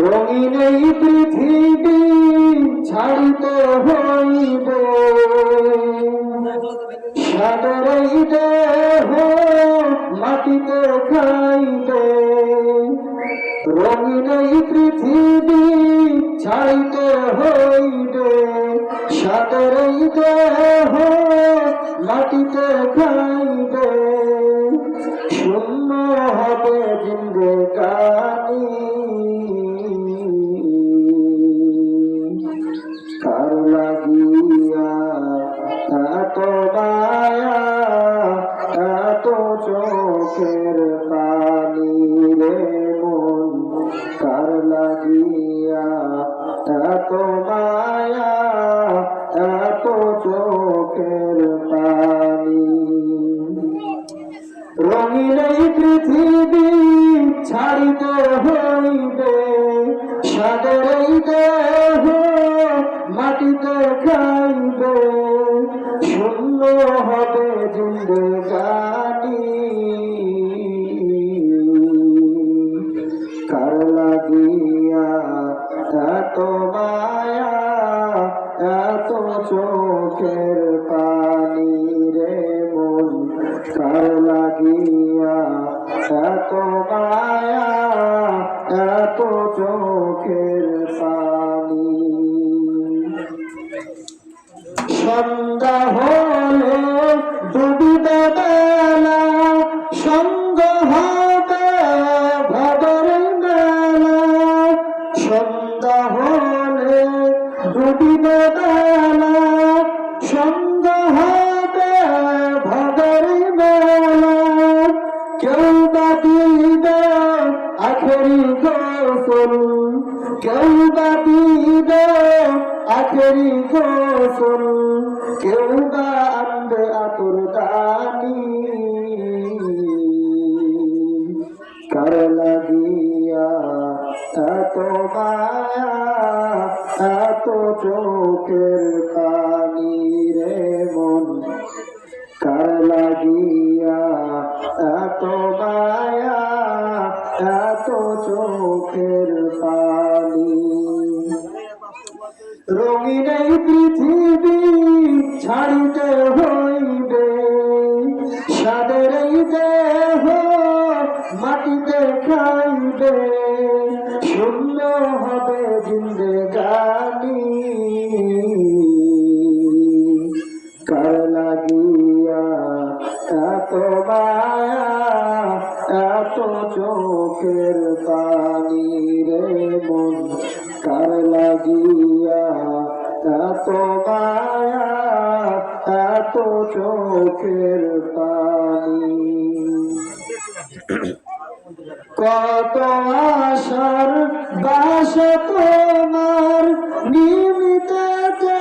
রঙিন এই পৃথিবী ছাড়িতে হইবে, সাদের এই দেহ মাটিতে খাইবে। রঙিন এই পৃথিবী ছাড়িতে হইবে, সাদের এই দেহ মাটিতে খাইবে। শূন্য হবে জিন্দেগানি, কার লাগিয়া এত মায়া, এত চোখের পানি রে মন, কার লাগিয়া এত মায়া, এত চোখের পানি। রঙিন এই পৃথিবী ছাড়িতে হইবে, সাদের এই দেহ মাটিতে খাইবে। শূন্য হবে জিন্দেগানি, কার লাগিয়া এত মায়া, এত চোখের পানি রে মন, কার লাগিয়া এত মায়া, এত চোখের পানি। সন্ধ্যা হলে ডুবিবে বেলা, সঙ্গ হবে ভবের মেলা। সন্ধ্যা হলে ডুবিবে বেলা, সঙ্গ হবে ভবের মেলা। কেউ বা দিবে আখেরি গোসল, কেউ বা দিবে আখেরি গোসল, কেউ বা আনবে আতর দানি। কার লাগিয়া এত মায়া, এত চোখের পানি রে মন, কার লাগিয়া এত মায়া, এত চোখের পানি। রঙিন এই পৃথিবী ছাড়িতে হইবে, সাদের এই দেহ মাটিতে খাইবে। শূন্য হবে জিন্দেগানি, কার লাগিয়া এত মায়া, এত চোখের পানি রে মন, কার লাগিয়া এত মায়া, এত চোখের পানি। কত আশার বাসা তোমার নিমিতেতে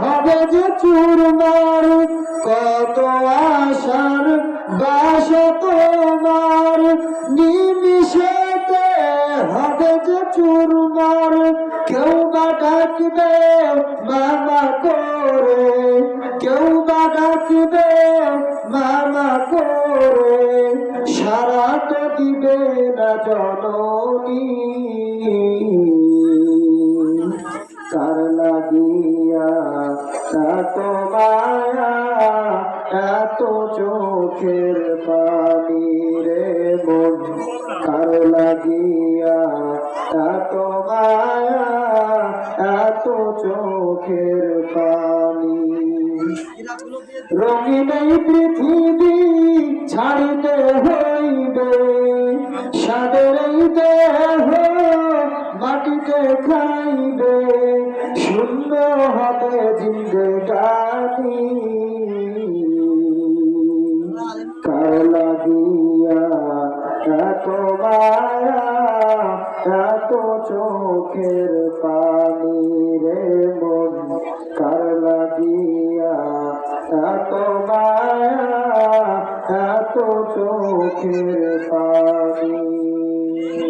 হবে যে চুরমার। কত আশার বাসা তোমার নিমিষেতে হবে যে চুরমার। কেউ বা ডাকবে মামা করে, কেউ বা ডাকবে মামা করে, সারা তো দিবে না জননী। কার লাগিয়া এত মায়া, এত চোখের পানি রে মন, কার লাগিয়া এত মায়া, এত চোখের পানি। রঙিন এই পৃথিবী ছাড়িতে হইবে, সাদের এই দেহ মাটিতে খাইবে। শূন্য হবে জিন্দেগানি, কার লাগিয়া এত মায়া, এত চোখের পানি রে মন, কার লাগিয়া এত মায়া, এত চোখের পানি।